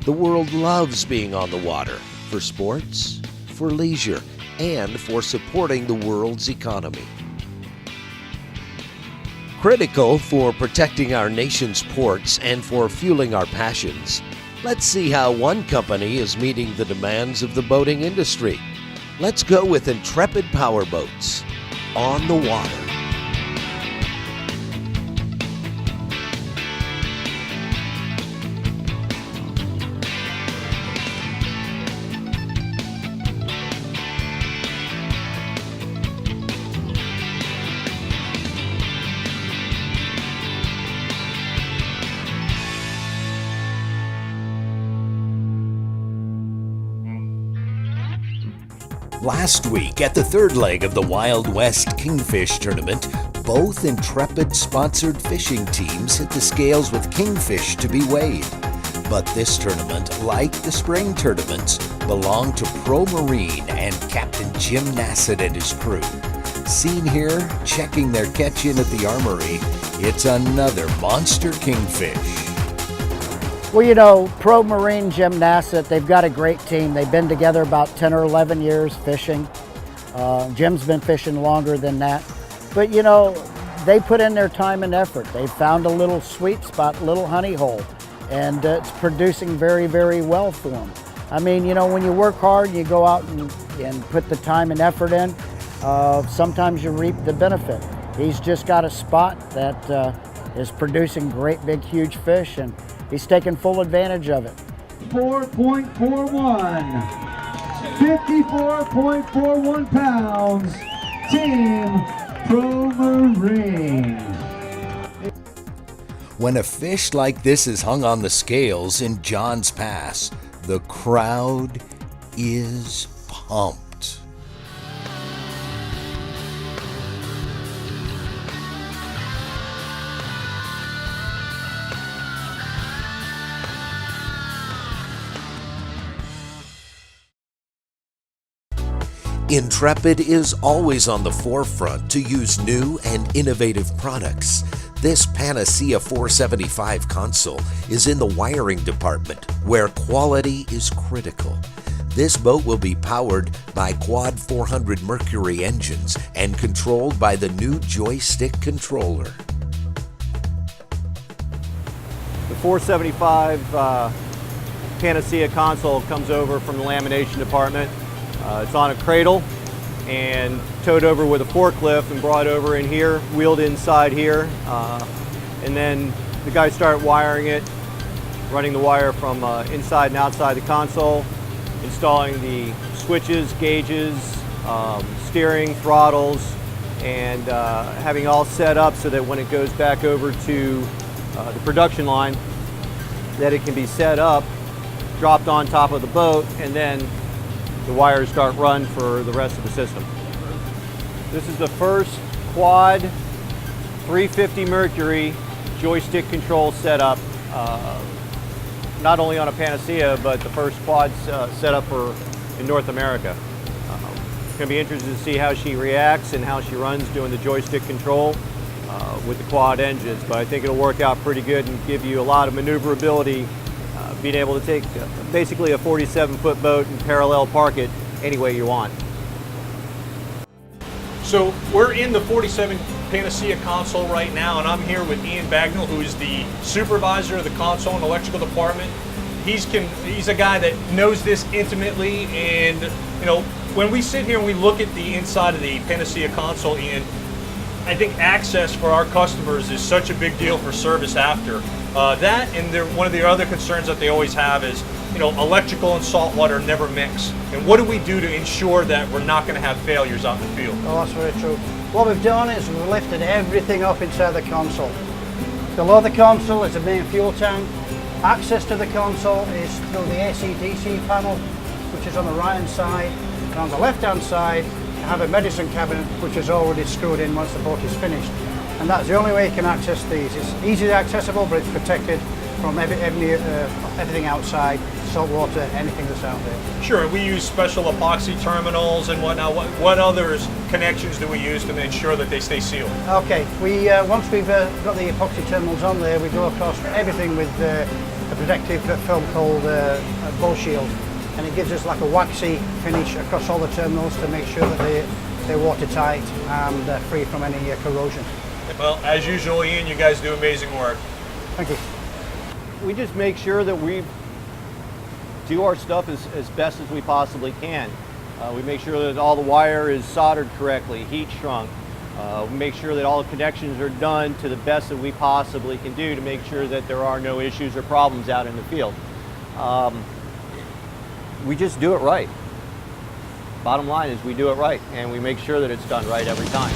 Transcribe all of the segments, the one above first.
The world loves being on the water for sports, for leisure, and for supporting the world's economy. Critical for protecting our nation's ports and for fueling our passions, let's see how one company is meeting the demands of the boating industry. Let's go with Intrepid Powerboats, on the water. Last week, at the third leg of the Wild West Kingfish Tournament, both Intrepid-sponsored fishing teams hit the scales with kingfish to be weighed. But this tournament, like the spring tournaments, belonged to Pro Marine and Captain Jim Nassett and his crew. Seen here, checking their catch-in at the armory, it's another monster kingfish. Well, you know, Pro Marine Jim Nassett, they've got a great team. They've been together about 10 or 11 years fishing. Jim's been fishing longer than that. But, you know, they put in their time and effort. They've found a little sweet spot, a little honey hole, and it's producing very, very well for them. I mean, you know, when you work hard and you go out and put the time and effort in, sometimes you reap the benefit. He's just got a spot that is producing great, big, huge fish, and he's taking full advantage of it. 4.41, 54.41 pounds, Team Pro Marine. When a fish like this is hung on the scales in John's Pass, the crowd is pumped. Intrepid is always on the forefront to use new and innovative products. This Panacea 475 console is in the wiring department, where quality is critical. This boat will be powered by Quad 400 Mercury engines and controlled by the new joystick controller. The 475 Panacea console comes over from the lamination department. It's on a cradle and towed over with a forklift and brought over in here, wheeled inside here, and then the guys start wiring it, running the wire from inside and outside the console, installing the switches, gauges, steering, throttles, and having all set up so that when it goes back over to the production line, that it can be set up, dropped on top of the boat, and then the wires start run for the rest of the system. This is the first quad 350 Mercury joystick control setup, not only on a Panacea, but the first quad setup in North America. It's going to be interesting to see how she reacts and how she runs doing the joystick control with the quad engines, but I think it'll work out pretty good and give you a lot of maneuverability, being able to take basically a 47-foot boat and parallel park it any way you want. So we're in the 47 Panacea console right now, and I'm here with Ian Bagnall, who is the supervisor of the console and electrical department. He's a guy that knows this intimately, and you know, when we sit here and we look at the inside of the Panacea console, Ian, I think access for our customers is such a big deal for service after. That and one of the other concerns that they always have is, you know, electrical and salt water never mix. And what do we do to ensure that we're not going to have failures out in the field? Oh, that's very true. What we've done is we've lifted everything up inside the console. Below the console is the main fuel tank. Access to the console is through the AC/DC panel, which is on the right hand side. And on the left hand side, you have a medicine cabinet, which is already screwed in once the boat is finished. And that's the only way you can access these. It's easily accessible, but it's protected from everything outside, salt water, anything that's out there. Sure, we use special epoxy terminals and whatnot. What other connections do we use to ensure that they stay sealed? Okay, once we've got the epoxy terminals on there, we go across everything with a protective film called Bull Shield, and it gives us like a waxy finish across all the terminals to make sure that they're watertight and free from any corrosion. Well, as usual, Ian, you guys do amazing work. Thank you. We just make sure that we do our stuff as best as we possibly can. We make sure that all the wire is soldered correctly, heat shrunk. We make sure that all the connections are done to the best that we possibly can do to make sure that there are no issues or problems out in the field. We just do it right. Bottom line is we do it right, and we make sure that it's done right every time.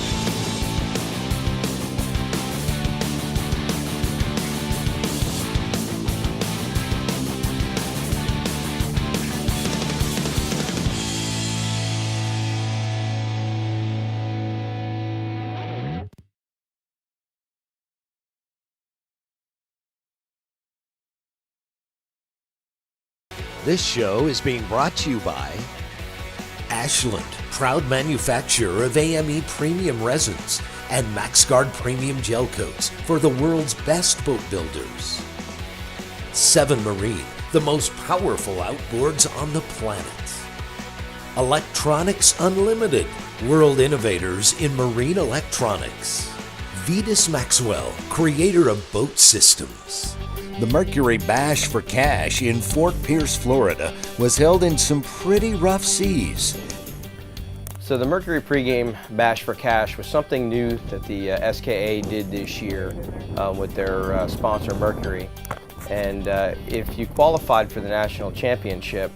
This show is being brought to you by Ashland, proud manufacturer of AME premium resins and MaxGuard premium gel coats for the world's best boat builders. 7 Marine, the most powerful outboards on the planet. Electronics Unlimited, world innovators in marine electronics. Vetus Maxwell, creator of boat systems. The Mercury Bash for Cash in Fort Pierce, Florida, was held in some pretty rough seas. So the Mercury pregame Bash for Cash was something new that the SKA did this year with their sponsor Mercury. And if you qualified for the national championship,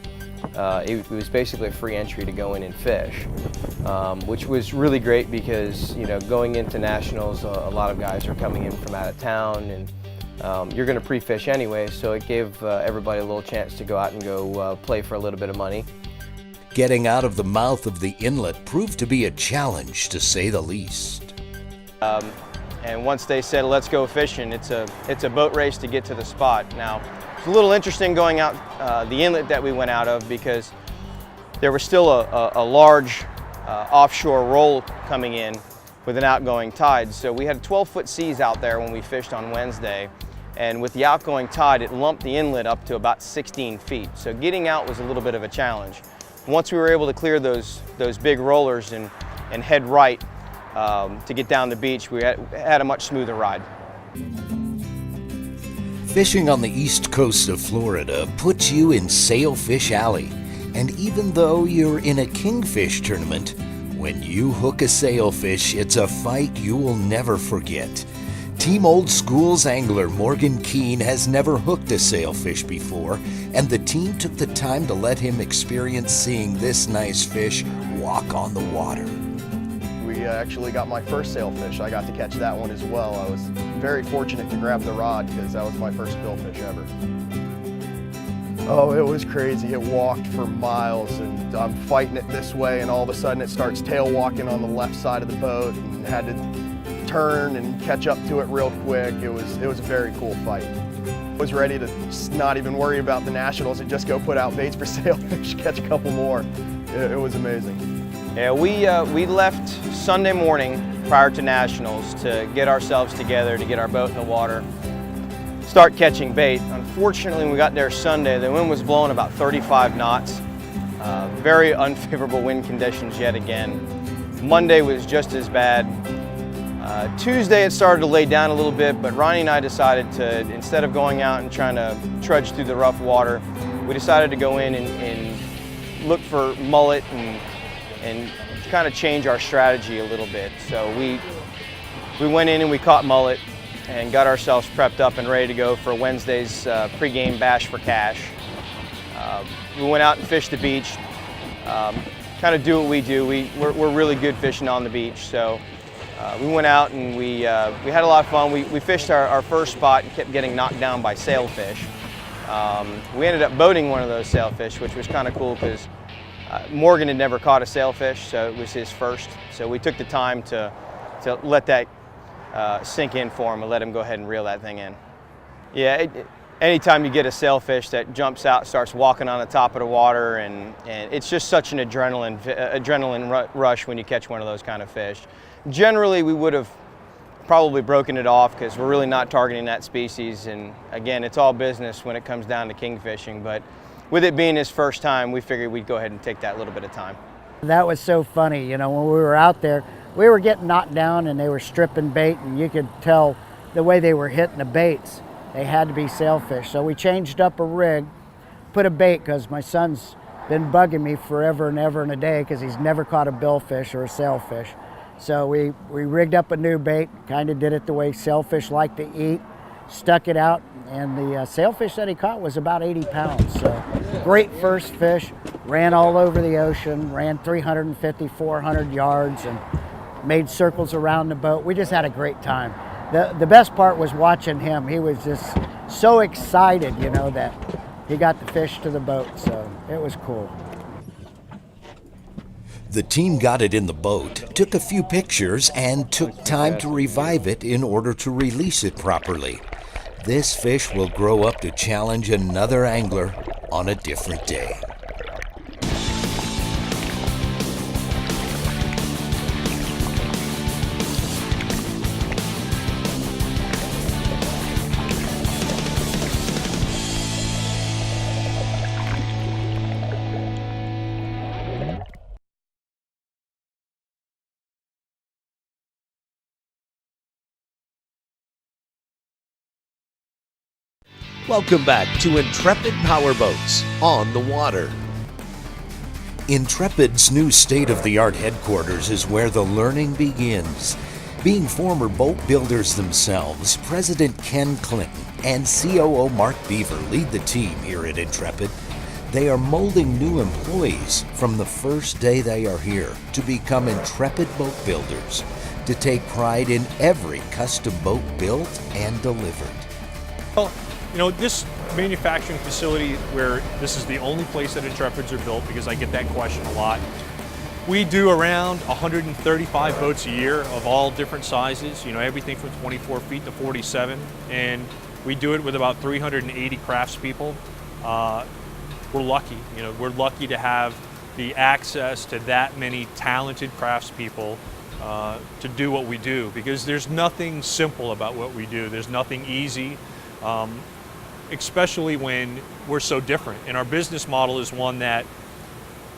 it was basically a free entry to go in and fish, which was really great because, you know, going into nationals, a lot of guys are coming in from out of town, and you're going to pre-fish anyway, so it gave everybody a little chance to go out and go play for a little bit of money. Getting out of the mouth of the inlet proved to be a challenge, to say the least. And once they said, let's go fishing, it's a boat race to get to the spot. Now, it's a little interesting going out the inlet that we went out of, because there was still a large offshore roll coming in with an outgoing tide. So we had 12-foot seas out there when we fished on Wednesday, and with the outgoing tide, it lumped the inlet up to about 16 feet. So getting out was a little bit of a challenge. Once we were able to clear those big rollers and head right to get down the beach, we had a much smoother ride. Fishing on the east coast of Florida puts you in Sailfish Alley. And even though you're in a kingfish tournament, when you hook a sailfish, it's a fight you will never forget. Team Old School's angler Morgan Keene has never hooked a sailfish before, and the team took the time to let him experience seeing this nice fish walk on the water. We actually got my first sailfish. I got to catch that one as well. I was very fortunate to grab the rod because that was my first billfish ever. Oh, it was crazy. It walked for miles, and I'm fighting it this way, and all of a sudden it starts tail walking on the left side of the boat, and had to turn and catch up to it real quick. It was a very cool fight. I was ready to not even worry about the nationals and just go put out baits for sailfish, catch a couple more. It was amazing. Yeah, we left Sunday morning prior to nationals to get ourselves together, to get our boat in the water, start catching bait. Unfortunately, when we got there Sunday, the wind was blowing about 35 knots. Very unfavorable wind conditions yet again. Monday was just as bad. Tuesday it started to lay down a little bit, but Ronnie and I decided to, instead of going out and trying to trudge through the rough water, we decided to go in and look for mullet and kind of change our strategy a little bit. So we went in and we caught mullet and got ourselves prepped up and ready to go for Wednesday's pregame Bash for Cash. We went out and fished the beach, kind of do what we do. We're really good fishing on the beach, so we went out and we had a lot of fun. We fished our first spot and kept getting knocked down by sailfish. We ended up boating one of those sailfish, which was kind of cool because Morgan had never caught a sailfish, so it was his first. So we took the time to let that sink in for him and let him go ahead and reel that thing in. Yeah, anytime you get a sailfish that jumps out, starts walking on the top of the water, and it's just such an adrenaline rush when you catch one of those kind of fish. Generally, we would have probably broken it off because we're really not targeting that species. And again, it's all business when it comes down to kingfishing. But with it being his first time, we figured we'd go ahead and take that little bit of time. That was so funny. You know, when we were out there, we were getting knocked down and they were stripping bait, and you could tell the way they were hitting the baits. They had to be sailfish. So we changed up a rig, put a bait, because my son's been bugging me forever and ever and a day because he's never caught a billfish or a sailfish. So we rigged up a new bait, kind of did it the way sailfish like to eat, stuck it out, and the sailfish that he caught was about 80 pounds. So great first fish, ran all over the ocean, ran 350, 400 yards, and made circles around the boat. We just had a great time. The best part was watching him. He was just so excited, you know, that he got the fish to the boat, so it was cool. The team got it in the boat, took a few pictures, and took time to revive it in order to release it properly. This fish will grow up to challenge another angler on a different day. Welcome back to Intrepid Powerboats on the water. Intrepid's new state-of-the-art headquarters is where the learning begins. Being former boat builders themselves, President Ken Clinton and COO Mark Beaver lead the team here at Intrepid. They are molding new employees from the first day they are here to become Intrepid boat builders, to take pride in every custom boat built and delivered. Well, you know, this manufacturing facility, where this is the only place that Intrepids are built, because I get that question a lot. We do around 135 boats a year of all different sizes, you know, everything from 24 feet to 47. And we do it with about 380 craftspeople. We're lucky, you know, we're lucky to have the access to that many talented craftspeople to do what we do, because there's nothing simple about what we do. There's nothing easy. Especially when we're so different. And our business model is one that,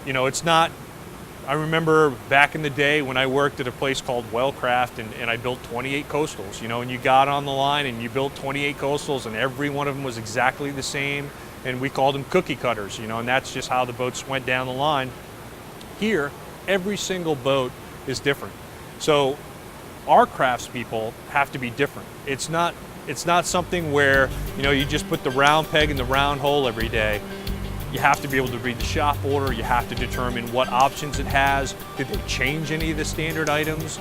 you know, it's not, I remember back in the day when I worked at a place called Wellcraft and I built 28 coastals, you know, and you got on the line and you built 28 coastals and every one of them was exactly the same, and we called them cookie cutters, you know, and that's just how the boats went down the line. Here, every single boat is different. So our craftspeople have to be different. It's not something where, you know, you just put the round peg in the round hole every day. You have to be able to read the shop order. You have to determine what options it has. Did they change any of the standard items?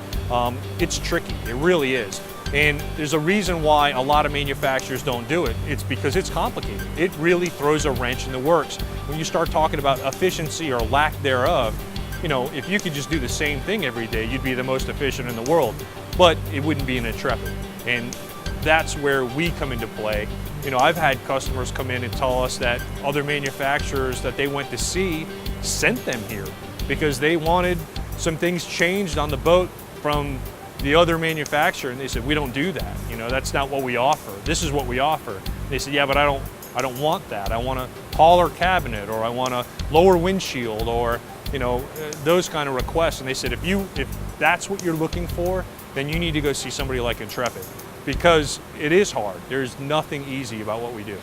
It's tricky, it really is. And there's a reason why a lot of manufacturers don't do it. It's because it's complicated. It really throws a wrench in the works. When you start talking about efficiency or lack thereof, you know, if you could just do the same thing every day, you'd be the most efficient in the world. But it wouldn't be an Intrepid. And that's where we come into play. You know, I've had customers come in and tell us that other manufacturers that they went to see sent them here because they wanted some things changed on the boat from the other manufacturer, and they said, we don't do that. You know, that's not what we offer. This is what we offer. And they said, yeah, but I don't want that. I want a taller cabinet, or I want a lower windshield, or, you know, those kind of requests. And they said, if that's what you're looking for, then you need to go see somebody like Intrepid, because it is hard. There's nothing easy about what we do.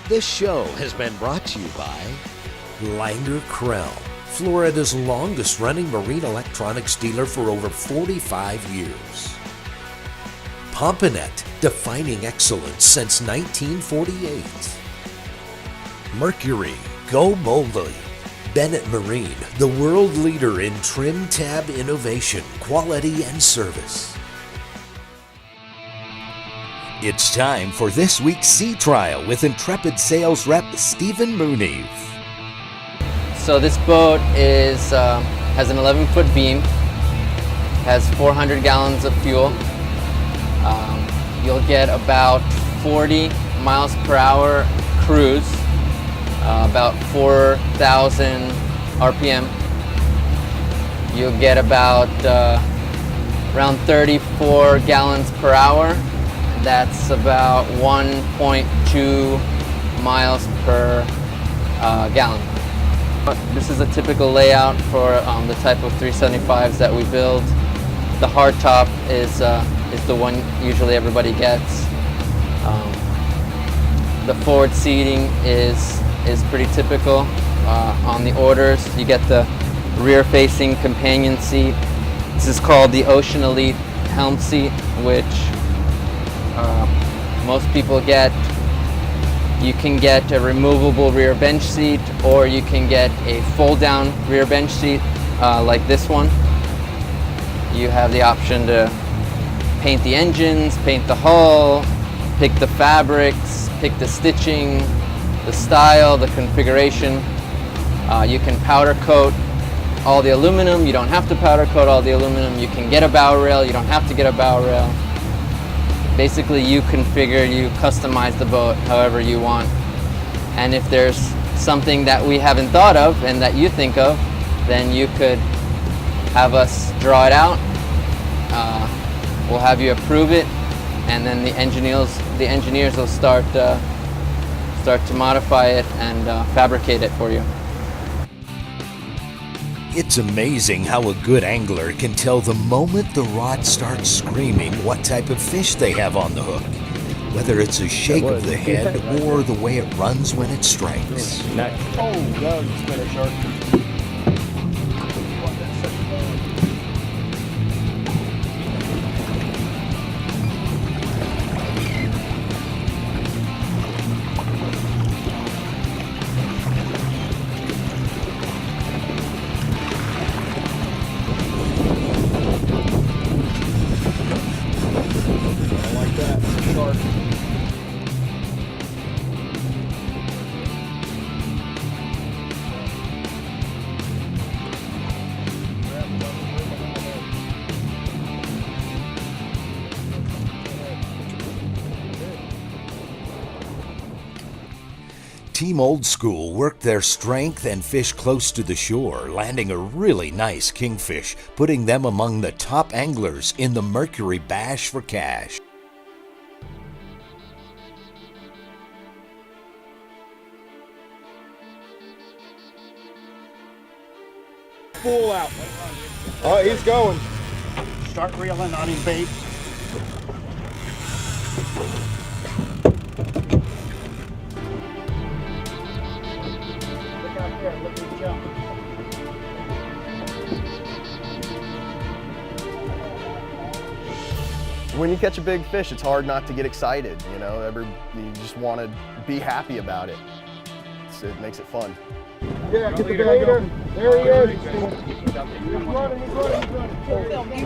This show has been brought to you by Langer Krell, Florida's longest running marine electronics dealer for over 45 years. Pompinet, defining excellence since 1948. Mercury, go boldly. Bennett Marine, the world leader in trim tab innovation, quality, and service. It's time for this week's Sea Trial with Intrepid sales rep Stephen Mooney. So this boat is has an 11-foot beam, has 400 gallons of fuel. You'll get about 40 miles per hour cruise, about 4,000 RPM. You'll get about around 34 gallons per hour. That's about 1.2 miles per gallon. This is a typical layout for the type of 375s that we build. The hardtop is the one usually everybody gets. The forward seating is pretty typical. On the orders, you get the rear-facing companion seat. This is called the Ocean Elite helm seat, which most people get. You can get a removable rear bench seat, or you can get a fold-down rear bench seat like this one. You have the option to paint the engines, paint the hull, pick the fabrics, pick the stitching, the style, the configuration. You can powder coat all the aluminum. You don't have to powder coat all the aluminum. You can get a bow rail. You don't have to get a bow rail. Basically, you configure, you customize the boat however you want. And if there's something that we haven't thought of and that you think of, then you could have us draw it out. We'll have you approve it, and then the engineers will start to modify it and fabricate it for you. It's amazing how a good angler can tell the moment the rod starts screaming what type of fish they have on the hook, whether it's a shake of the head or the way it runs when it strikes. Oh, that was a spinner shark. Team Old School worked their strength and fished close to the shore, landing a really nice kingfish, putting them among the top anglers in the Mercury Bash for Cash. Full out. Oh, he's going. Start reeling on him, bait. Look out there, look at him jump. When you catch a big fish, it's hard not to get excited. You know, you just want to be happy about it. It makes it fun. Yeah, get the bait open. There he is. He's running. You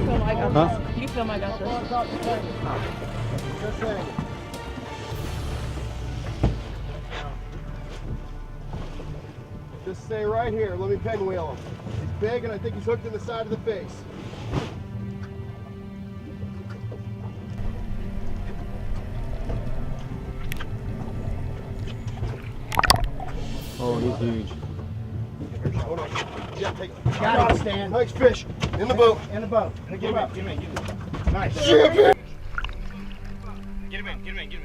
film, I got this. You film, I got this. Just saying. Just stay right here. Let me pinwheel him. He's big, and I think he's hooked in the side of the face. Oh, he's huge. Hold on. Yeah, got it, Stan. Nice fish. In the boat. In the boat. Give me. Nice. Yeah, baby. Get him in.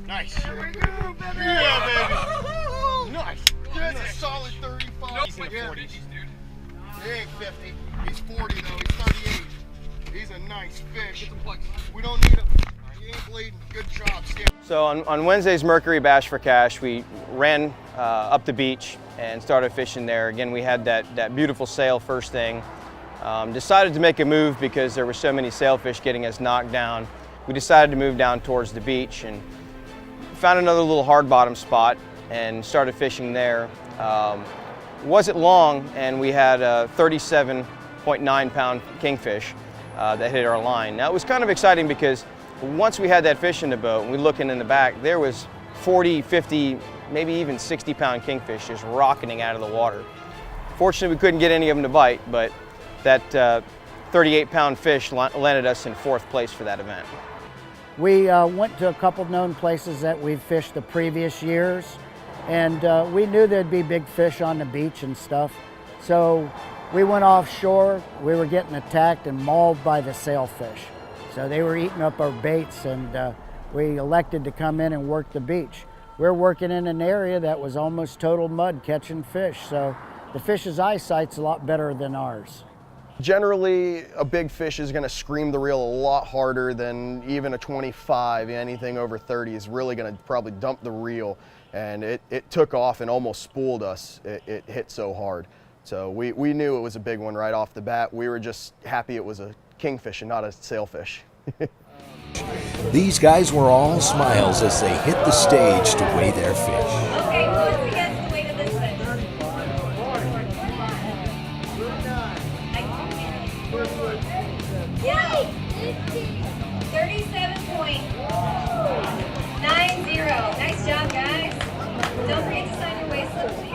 Nice. There we go, baby. Yeah, baby. Nice. That's a solid 35. He's in the 40s, dude. He ain't 50. He's 40 though. He's 38. He's a nice fish. Get some plugs. We don't need him. He ain't bleeding. Good job, Stan. So on Wednesday's Mercury Bash for Cash, we ran up the beach and started fishing there. Again, we had that beautiful sail first thing. Decided to make a move because there were so many sailfish getting us knocked down. We decided to move down towards the beach and found another little hard bottom spot and started fishing there. Wasn't long, and we had a 37.9 pound kingfish that hit our line. Now it was kind of exciting because once we had that fish in the boat and we looking in the back, there was 40, 50, maybe even 60 pound kingfish just rocketing out of the water. Fortunately, we couldn't get any of them to bite, but that 38-pound fish landed us in 4th place for that event. We went to a couple known places that we've fished the previous years, and we knew there'd be big fish on the beach and stuff. So we went offshore. We were getting attacked and mauled by the sailfish. So they were eating up our baits, and we elected to come in and work the beach. We're working in an area that was almost total mud catching fish, so the fish's eyesight's a lot better than ours. Generally, a big fish is going to scream the reel a lot harder than even a 25. Anything over 30 is really going to probably dump the reel, and it took off and almost spooled us. It hit so hard. So we knew it was a big one right off the bat. We were just happy it was a kingfish and not a sailfish. These guys were all smiles as they hit the stage to weigh their fish. Okay, who wants to guess the weight of this fish? Yay! 37.90. Nice job, guys. Don't forget to sign your waist slip, please.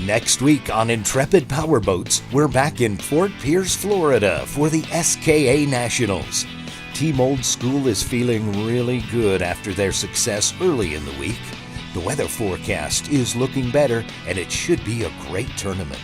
Next week on Intrepid Powerboats, we're back in Fort Pierce, Florida for the SKA Nationals. Team Old School is feeling really good after their success early in the week. The weather forecast is looking better, and it should be a great tournament.